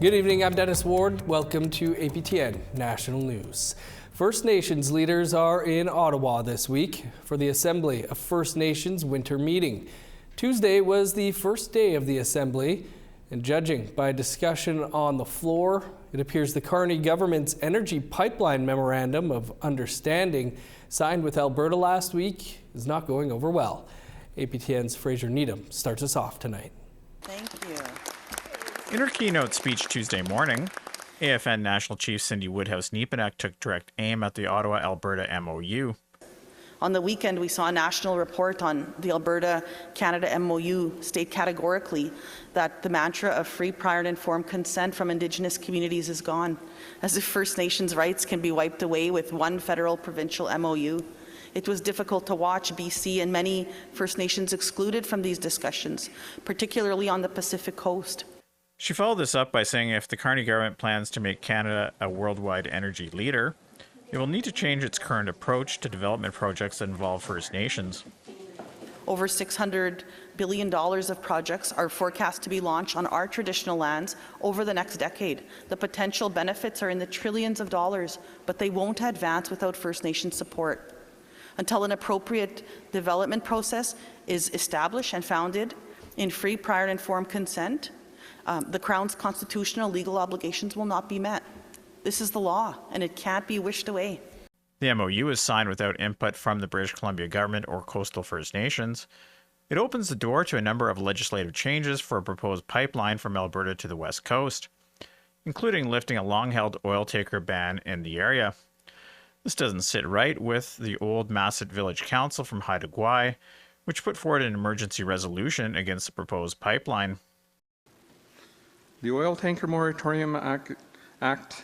Good evening, I'm Dennis Ward. Welcome to APTN National News. First Nations leaders are in Ottawa this week for the Assembly of First Nations winter meeting. Tuesday was the first day of the Assembly, and judging by discussion on the floor, it appears the Carney government's energy pipeline memorandum of understanding signed with Alberta last week is not going over well. APTN's Fraser Needham starts us off tonight. Thank you. In her keynote speech Tuesday morning, AFN National Chief Cindy Woodhouse-Nepenak took direct aim at the Ottawa-Alberta MOU. On the weekend, we saw a national report on the Alberta-Canada MOU state categorically that the mantra of free, prior, and informed consent from Indigenous communities is gone, as if First Nations rights can be wiped away with one federal-provincial MOU. It was difficult to watch BC and many First Nations excluded from these discussions, particularly on the Pacific Coast. She followed this up by saying if the Carney government plans to make Canada a worldwide energy leader, it will need to change its current approach to development projects that involve First Nations. Over $600 billion of projects are forecast to be launched on our traditional lands over the next decade. The potential benefits are in the trillions of dollars, but they won't advance without First Nation support. Until an appropriate development process is established and founded in free, prior, and informed consent, the Crown's constitutional legal obligations will not be met. This is the law, and it can't be wished away. The MOU is signed without input from the British Columbia government or coastal First Nations. It opens the door to a number of legislative changes for a proposed pipeline from Alberta to the West Coast, including lifting a long-held oil taker ban in the area. This doesn't sit right with the old Masset Village Council from Haida Gwaii, which put forward an emergency resolution against the proposed pipeline. The Oil Tanker Moratorium Act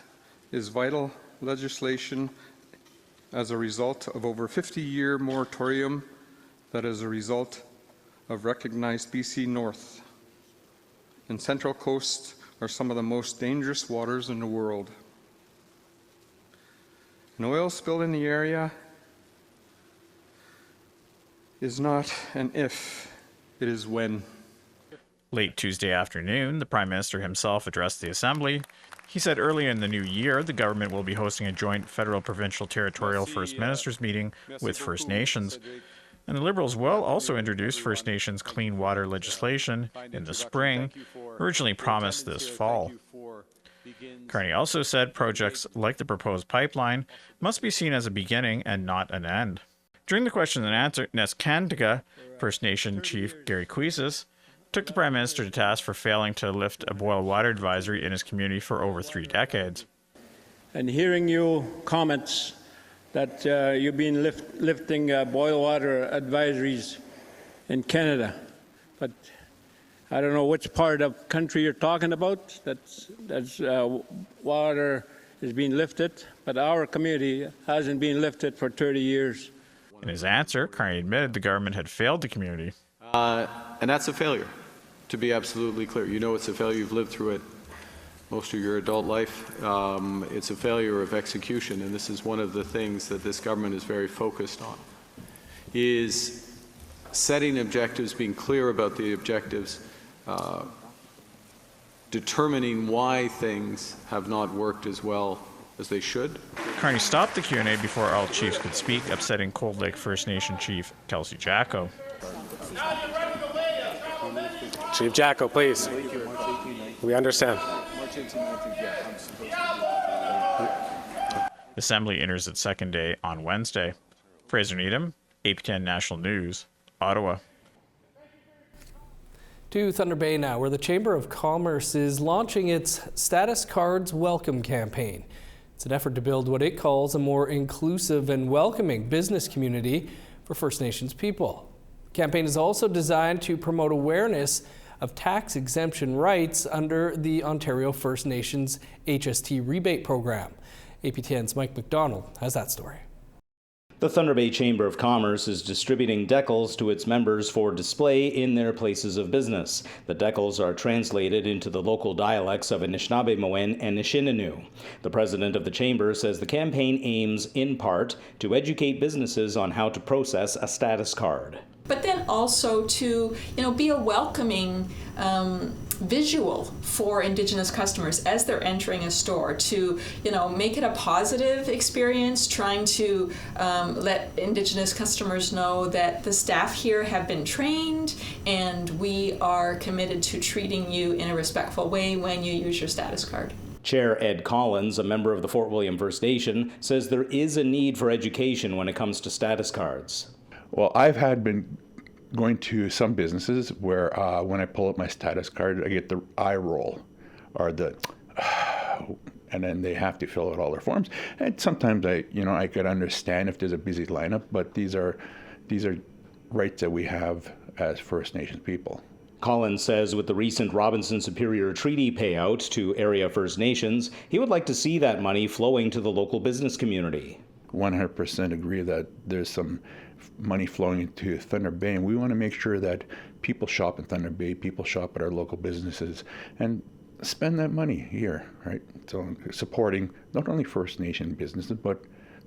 is vital legislation as a result of over 50-year moratorium that is a result of recognized BC North and Central Coast are some of the most dangerous waters in the world. An oil spill in the area is not an if, it is when. Late Tuesday afternoon, the Prime Minister himself addressed the Assembly. He said early in the new year, the government will be hosting a joint federal, provincial, territorial First Ministers meeting with First Nations. And the Liberals will also introduce First Nations clean water legislation in the spring, originally promised this fall. Carney also said projects like the proposed pipeline must be seen as a beginning and not an end. During the question and answer, Neskantaga First Nation Chief Gary Cuisis took the Prime Minister to task for failing to lift a boil water advisory in his community for over 3 decades. And hearing you comments that you've been lifting boil water advisories in Canada, but I don't know which part of country you're talking about that's water is being lifted, but our community hasn't been lifted for 30 years. In his answer, Carney admitted the government had failed the community. And that's a failure, to be absolutely clear. You know it's a failure. You've lived through it most of your adult life. It's a failure of execution, and this is one of the things that this government is very focused on, is setting objectives, being clear about the objectives, determining why things have not worked as well as they should. Carney stopped the Q&A before all chiefs could speak, upsetting Cold Lake First Nation Chief Kelsey Jacko. Chief Jacko, please. We understand. The Assembly enters its second day on Wednesday. Fraser Needham, APTN National News, Ottawa. To Thunder Bay now, where the Chamber of Commerce is launching its Status Cards Welcome campaign. It's an effort to build what it calls a more inclusive and welcoming business community for First Nations people. The campaign is also designed to promote awareness of tax exemption rights under the Ontario First Nations HST rebate program. APTN's Mike McDonald has that story. The Thunder Bay Chamber of Commerce is distributing decals to its members for display in their places of business. The decals are translated into the local dialects of Anishinaabe-Moen and Nishinanu. The president of the chamber says the campaign aims, in part, to educate businesses on how to process a status card. But then also to, be a welcoming visual for Indigenous customers as they're entering a store, to make it a positive experience, trying to let Indigenous customers know that the staff here have been trained and we are committed to treating you in a respectful way when you use your status card. Chair Ed Collins, a member of the Fort William First Nation, says there is a need for education when it comes to status cards. Well, I've been going to some businesses where when I pull up my status card, I get the eye roll or the, and then they have to fill out all their forms. And sometimes I could understand if there's a busy lineup, but these are rights that we have as First Nations people. Collins says with the recent Robinson Superior Treaty payout to area First Nations, he would like to see that money flowing to the local business community. 100% agree that there's some money flowing into Thunder Bay, and we want to make sure that people shop in Thunder Bay, people shop at our local businesses, and spend that money here, right? So supporting not only First Nation businesses, but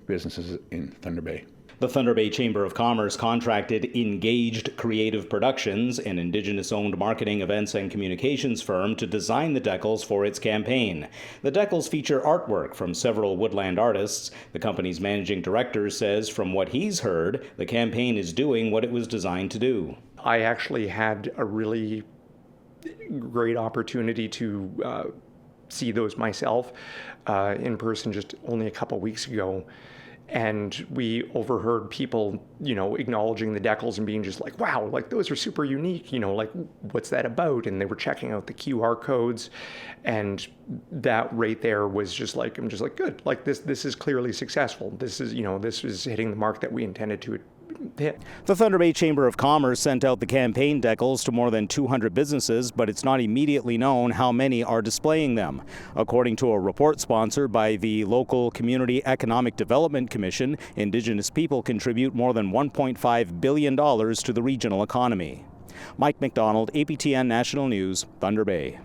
businesses in Thunder Bay. The Thunder Bay Chamber of Commerce contracted Engaged Creative Productions, an Indigenous-owned marketing, events, and communications firm, to design the decals for its campaign. The decals feature artwork from several woodland artists. The company's managing director says from what he's heard, the campaign is doing what it was designed to do. I actually had a really great opportunity to see those myself in person just only a couple weeks ago. And we overheard people, acknowledging the decals and being just like, wow, like those are super unique, like what's that about? And they were checking out the QR codes. And that right there was just like, I'm just like, good, like this is clearly successful. This is, this is hitting the mark that we intended to hit. The Thunder Bay Chamber of Commerce sent out the campaign decals to more than 200 businesses, but it's not immediately known how many are displaying them. According to a report sponsored by the local Community Economic Development Commission, Indigenous people contribute more than $1.5 billion to the regional economy. Mike McDonald, APTN National News, Thunder Bay.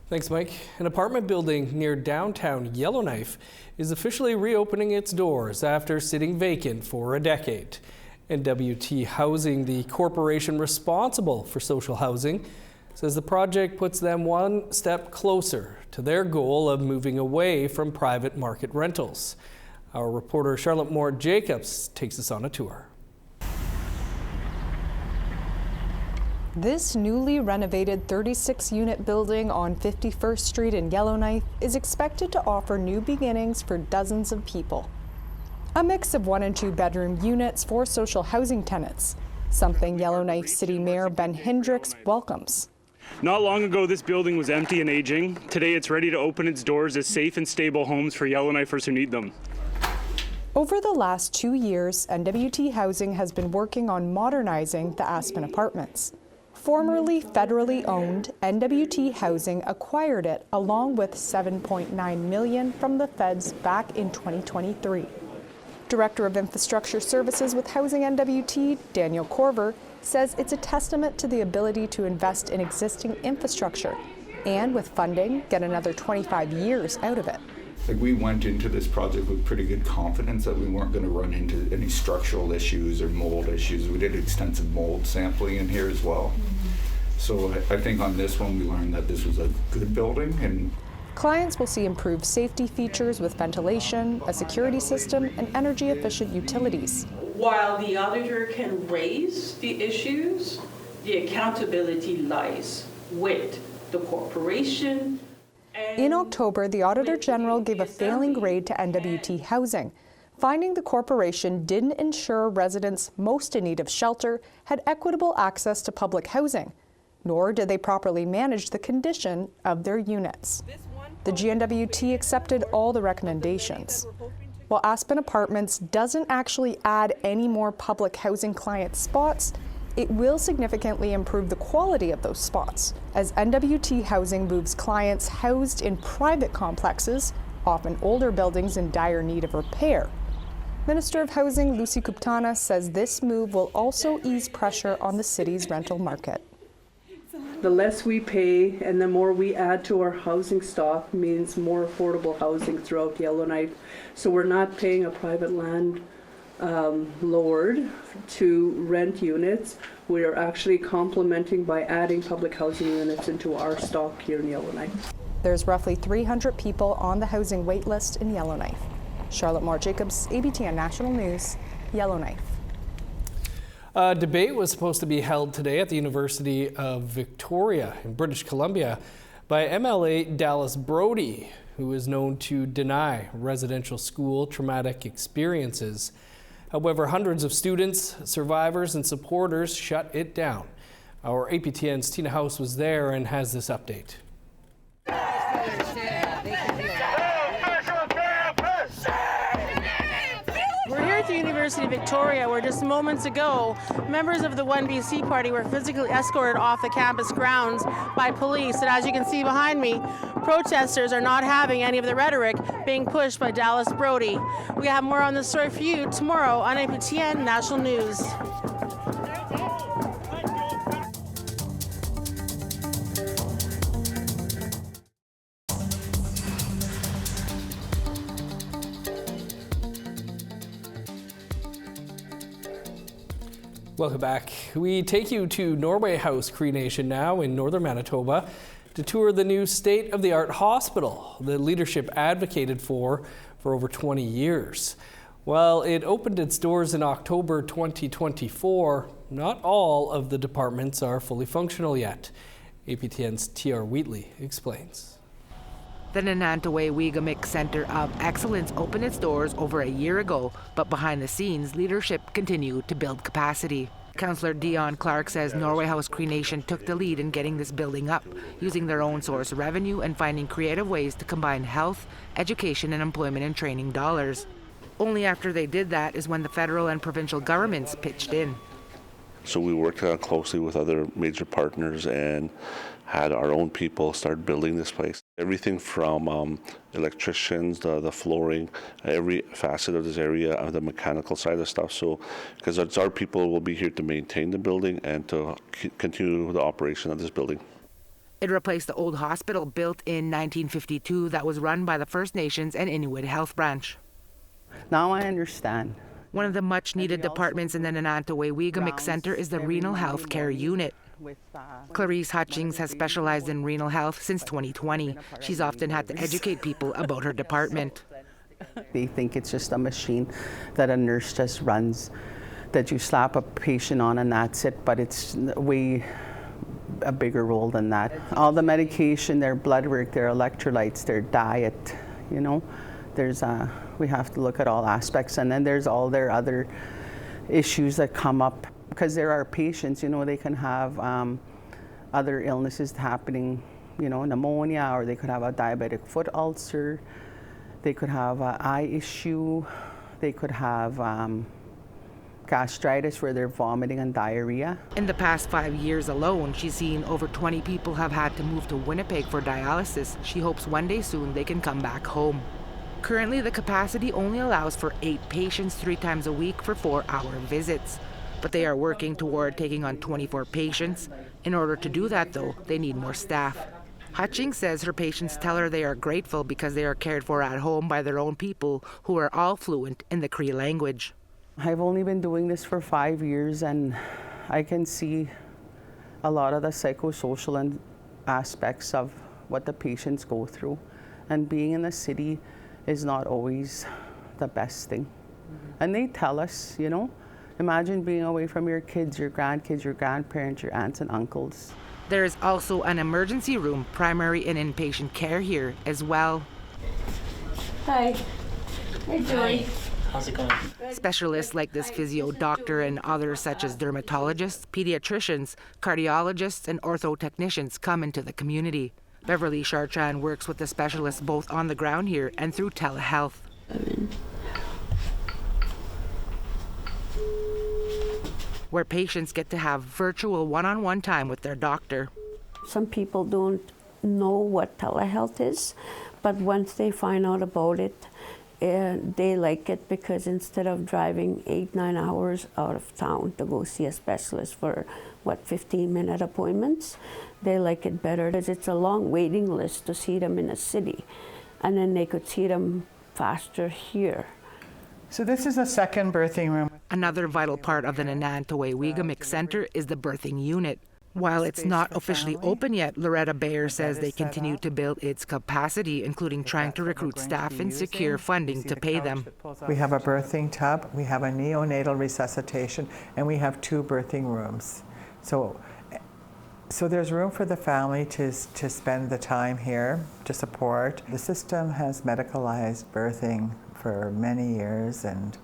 Thanks, Mike. An apartment building near downtown Yellowknife is officially reopening its doors after sitting vacant for a decade. NWT Housing, the corporation responsible for social housing, says the project puts them one step closer to their goal of moving away from private market rentals. Our reporter Charlotte Moore Jacobs takes us on a tour. This newly renovated 36-unit building on 51st Street in Yellowknife is expected to offer new beginnings for dozens of people. A mix of 1- and 2-bedroom units for social housing tenants, something Yellowknife City Mayor Ben Hendricks welcomes. Not long ago, this building was empty and aging. Today, it's ready to open its doors as safe and stable homes for Yellowknifers who need them. Over the last 2 years, NWT Housing has been working on modernizing the Aspen Apartments. Formerly federally owned, NWT Housing acquired it along with $7.9 million from the feds back in 2023. Director of Infrastructure Services with Housing NWT, Daniel Corver, says it's a testament to the ability to invest in existing infrastructure and, with funding, get another 25 years out of it. We went into this project with pretty good confidence that we weren't going to run into any structural issues or mold issues. We did extensive mold sampling in here as well. So I think on this one we learned that this was a good building. And clients will see improved safety features with ventilation, a security system, and energy-efficient utilities. While the auditor can raise the issues, the accountability lies with the corporation. In October, the Auditor General gave a failing grade to NWT Housing, finding the corporation didn't ensure residents most in need of shelter had equitable access to public housing, nor did they properly manage the condition of their units. The GNWT accepted all the recommendations. While Aspen Apartments doesn't actually add any more public housing client spots, it will significantly improve the quality of those spots as NWT Housing moves clients housed in private complexes, often older buildings in dire need of repair. Minister of Housing Lucy Kuptana says this move will also ease pressure on the city's rental market. The less we pay and the more we add to our housing stock means more affordable housing throughout Yellowknife. So we're not paying a private land lowered to rent units. We are actually complementing by adding public housing units into our stock here in Yellowknife. There's roughly 300 people on the housing wait list in Yellowknife. Charlotte Moore-Jacobs, APTN National News, Yellowknife. A debate was supposed to be held today at the University of Victoria in British Columbia by MLA Dallas Brody, who is known to deny residential school traumatic experiences. However, hundreds of students, survivors, and supporters shut it down. Our APTN's Tina House was there and has this update. We're here at the University of Victoria, where just moments ago, members of the 1BC party were physically escorted off the campus grounds by police. And as you can see behind me, protesters are not having any of the rhetoric being pushed by Dallas Brody. We have more on this story for you tomorrow on APTN National News. Welcome back. We take you to Norway House, Cree Nation now in northern Manitoba to tour the new state-of-the-art hospital the leadership advocated for over 20 years. While it opened its doors in October 2024, not all of the departments are fully functional yet. APTN's TR Wheatley explains. The Nanantaway-Weegamik Center of Excellence opened its doors over a year ago, but behind the scenes, leadership continued to build capacity. Councillor Dion Clark says Norway House Cree Nation took the lead in getting this building up, using their own source revenue and finding creative ways to combine health, education, and employment and training dollars. Only after they did that is when the federal and provincial governments pitched in. So we worked closely with other major partners and had our own people start building this place. Everything from electricians, the flooring, every facet of this area, the mechanical side of stuff. So, because it's our people will be here to maintain the building and to continue the operation of this building. It replaced the old hospital built in 1952 that was run by the First Nations and Inuit Health Branch. Now I understand. One of the much-needed departments in the Nanantaway-Weegamik Center is the Renal Health Care Unit. Clarice Hutchings has specialized in renal health since 2020. She's often had to educate people about her department. They think it's just a machine that a nurse just runs, that you slap a patient on and that's it, but it's way a bigger role than that. All the medication, their blood work, their electrolytes, their diet, you know, we have to look at all aspects, and then there's all their other issues that come up. Because there are patients, you know, they can have other illnesses happening, you know, pneumonia, or they could have a diabetic foot ulcer, they could have an eye issue, they could have gastritis where they're vomiting and diarrhea. In the past 5 years alone, she's seen over 20 people have had to move to Winnipeg for dialysis. She hopes one day soon they can come back home. Currently, the capacity only allows for 8 patients 3 times a week for 4-hour visits. But they are working toward taking on 24 patients. In order to do that, though, they need more staff. Hutchings says her patients tell her they are grateful because they are cared for at home by their own people who are all fluent in the Cree language. I've only been doing this for 5 years, and I can see a lot of the psychosocial aspects of what the patients go through. And being in the city is not always the best thing. And they tell us, you know, imagine being away from your kids, your grandkids, your grandparents, your aunts and uncles. There is also an emergency room, primary and inpatient care here as well. Hi. Hey, Joey. How's it going? Specialists like this physio doctor and others such as dermatologists, pediatricians, cardiologists, and orthotechnicians come into the community. Beverly Chartrand works with the specialists both on the ground here and through telehealth. Where patients get to have virtual one-on-one time with their doctor. Some people don't know what telehealth is, but once they find out about it, they like it because instead of driving 8-9 hours out of town to go see a specialist for, 15-minute appointments, they like it better because it's a long waiting list to see them in a city. And then they could see them faster here. So this is a second birthing room. Another vital part of the Nanantaway Weegamik Center is the birthing unit. While it's not officially open yet, Loretta Bayer says they continue to build its capacity, including trying to recruit staff and secure funding to pay them. We have a birthing tub, we have a neonatal resuscitation, and we have 2 birthing rooms. So there's room for the family to spend the time here to support. The system has medicalized birthing for many years, and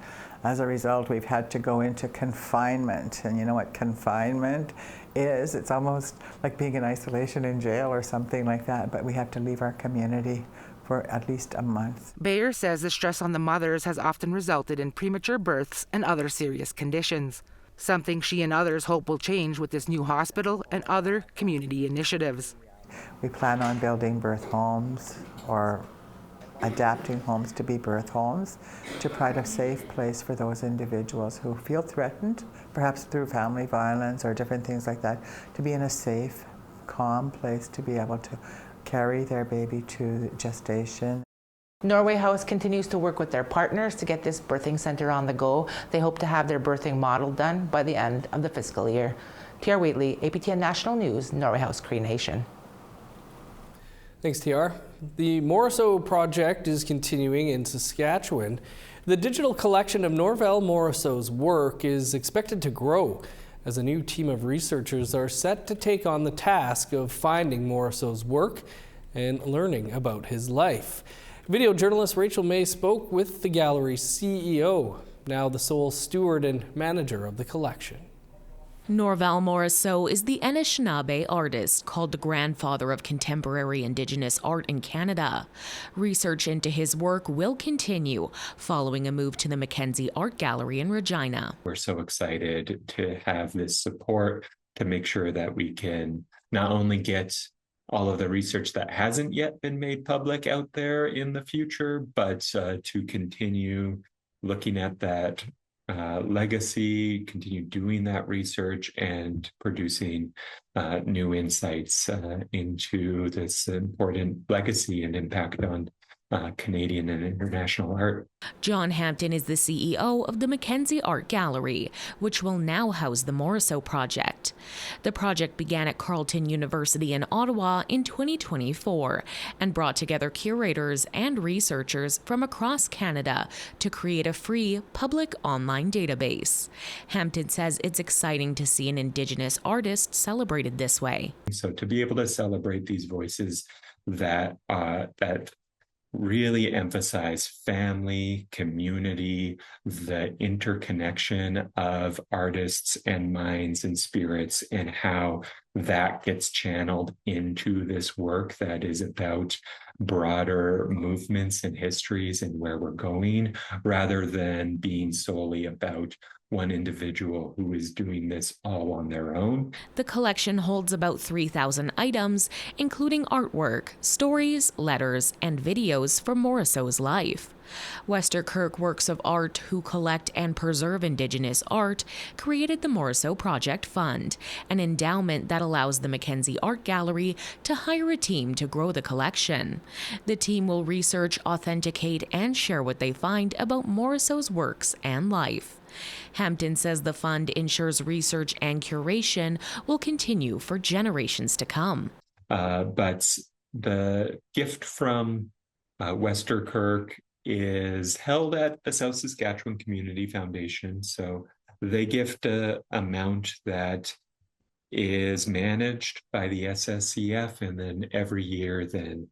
as a result, we've had to go into confinement. And you know what confinement is? It's almost like being in isolation in jail or something like that, but we have to leave our community for at least a month. Bayer says the stress on the mothers has often resulted in premature births and other serious conditions, something she and others hope will change with this new hospital and other community initiatives. We plan on building birth homes or adapting homes to be birth homes to provide a safe place for those individuals who feel threatened, perhaps through family violence or different things like that, to be in a safe, calm place to be able to carry their baby to gestation. Norway House continues to work with their partners to get this birthing center on the go. They hope to have their birthing model done by the end of the fiscal year. TR Wheatley, APTN National News, Norway House, Cree Nation. Thanks, TR. The Morrisseau project is continuing in Saskatchewan. The digital collection of Norval Morrisseau's work is expected to grow as a new team of researchers are set to take on the task of finding Morrisseau's work and learning about his life. Video journalist Rachel May spoke with the gallery's CEO, now the sole steward and manager of the collection. Norval Morrisseau is the Anishinaabe artist called the grandfather of contemporary Indigenous art in Canada. Research into his work will continue following a move to the Mackenzie Art Gallery in Regina. We're so excited to have this support to make sure that we can not only get all of the research that hasn't yet been made public out there in the future, but to continue looking at that legacy, continue doing that research and producing new insights into this important legacy and impact on Canadian and international art. John Hampton is the CEO of the Mackenzie Art Gallery, which will now house the Morrisseau project. The project began at Carleton University in Ottawa in 2024 and brought together curators and researchers from across Canada to create a free public online database. Hampton says it's exciting to see an Indigenous artist celebrated this way. So to be able to celebrate these voices that really emphasize family, community, the interconnection of artists and minds and spirits, and how that gets channeled into this work that is about broader movements and histories and where we're going, rather than being solely about one individual who is doing this all on their own. The collection holds about 3,000 items, including artwork, stories, letters, and videos from Morrisseau's life. Westerkirk Works of Art, who collect and preserve Indigenous art, created the Morrisseau Project Fund, an endowment that allows the Mackenzie Art Gallery to hire a team to grow the collection. The team will research, authenticate, and share what they find about Morrisseau's works and life. Hampton says the fund ensures research and curation will continue for generations to come. But the gift from Westerkirk is held at the South Saskatchewan Community Foundation. So they gift an amount that is managed by the SSCF, and then every year then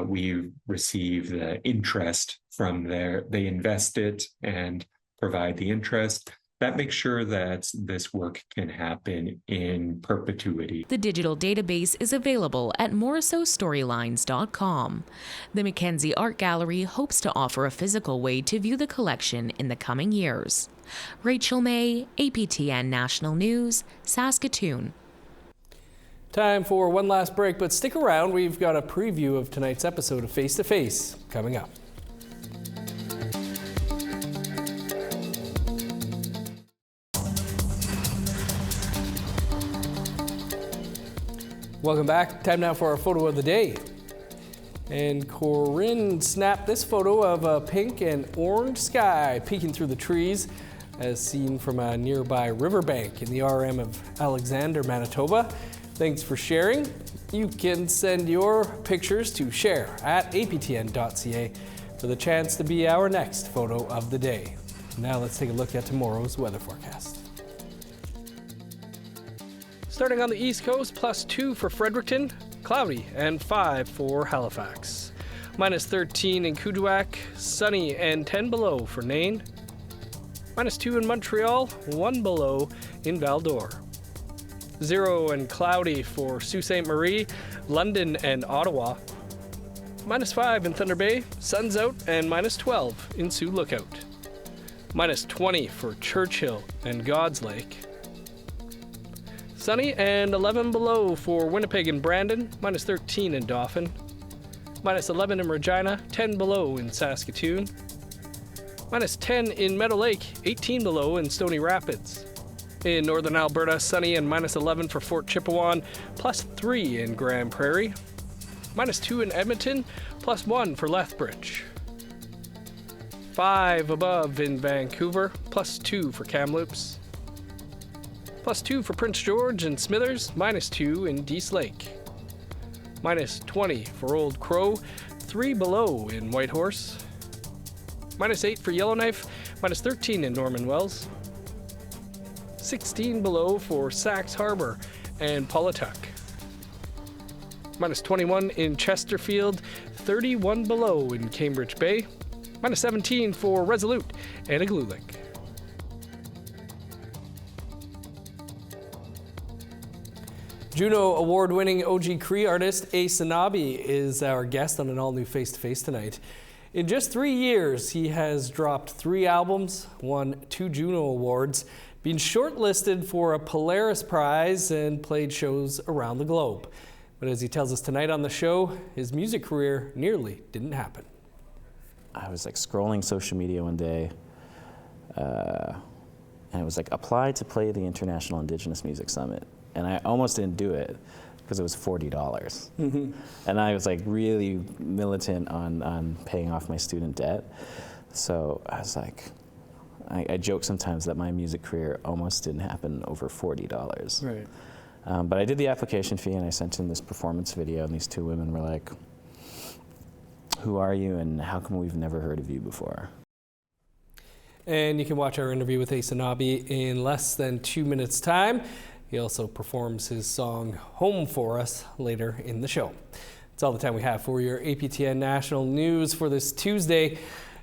we receive the interest from there. They invest it and provide the interest. That makes sure that this work can happen in perpetuity. The digital database is available at morrisseaustorylines.com. The Mackenzie Art Gallery hopes to offer a physical way to view the collection in the coming years. Rachel May, APTN National News, Saskatoon. Time for one last break, but stick around. We've got a preview of tonight's episode of Face to Face coming up. Welcome back. Time now for our photo of the day. And Corinne snapped this photo of a pink and orange sky peeking through the trees as seen from a nearby riverbank in the RM of Alexander, Manitoba. Thanks for sharing. You can send your pictures to share@aptn.ca for the chance to be our next photo of the day. Now let's take a look at tomorrow's weather forecast. Starting on the East Coast, +2 for Fredericton, cloudy, and 5 for Halifax. -13 in Kuujjuaq, sunny and 10 below for Nain. -2 in Montreal, 1 below in Val-d'Or. 0 and cloudy for Sault Ste. Marie, London, and Ottawa. -5 in Thunder Bay, sun's out, and -12 in Sioux Lookout. -20 for Churchill and God's Lake. Sunny and 11 below for Winnipeg and Brandon, -13 in Dauphin. -11 in Regina, 10 below in Saskatoon. -10 in Meadow Lake, 18 below in Stony Rapids. In northern Alberta, sunny and -11 for Fort Chipewyan, +3 in Grand Prairie. -2 in Edmonton, +1 for Lethbridge. 5 above in Vancouver, +2 for Kamloops. +2 for Prince George and Smithers, -2 in Dease Lake. -20 for Old Crow, 3 below in Whitehorse. -8 for Yellowknife, -13 in Norman Wells. 16 below for Sax Harbor and Paulatuck. -21 in Chesterfield, 31 below in Cambridge Bay. -17 for Resolute and Igloolik. Juno Award-winning OG Cree artist Ace Anabi is our guest on an all-new Face-to-Face tonight. In just 3 years, he has dropped 3 albums, won 2 Juno Awards, been shortlisted for a Polaris Prize, and played shows around the globe. But as he tells us tonight on the show, his music career nearly didn't happen. I was like scrolling social media one day, and it was like, apply to play the International Indigenous Music Summit. And I almost didn't do it because it was $40. Mm-hmm. And I was like really militant on paying off my student debt. So I was like, I joke sometimes that my music career almost didn't happen over $40. Right. But I did the application fee and I sent in this performance video, and these 2 women were like, who are you and how come we've never heard of you before? And you can watch our interview with Ace Anabi in less than 2 minutes' time. He also performs his song Home for us later in the show. That's all the time we have for your APTN National News for this Tuesday.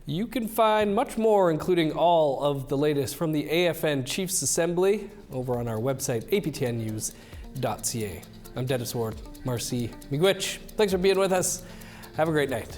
You can find much more, including all of the latest from the AFN Chiefs Assembly, over on our website, aptnnews.ca. I'm Dennis Ward, Marcy Miigwech. Thanks for being with us. Have a great night.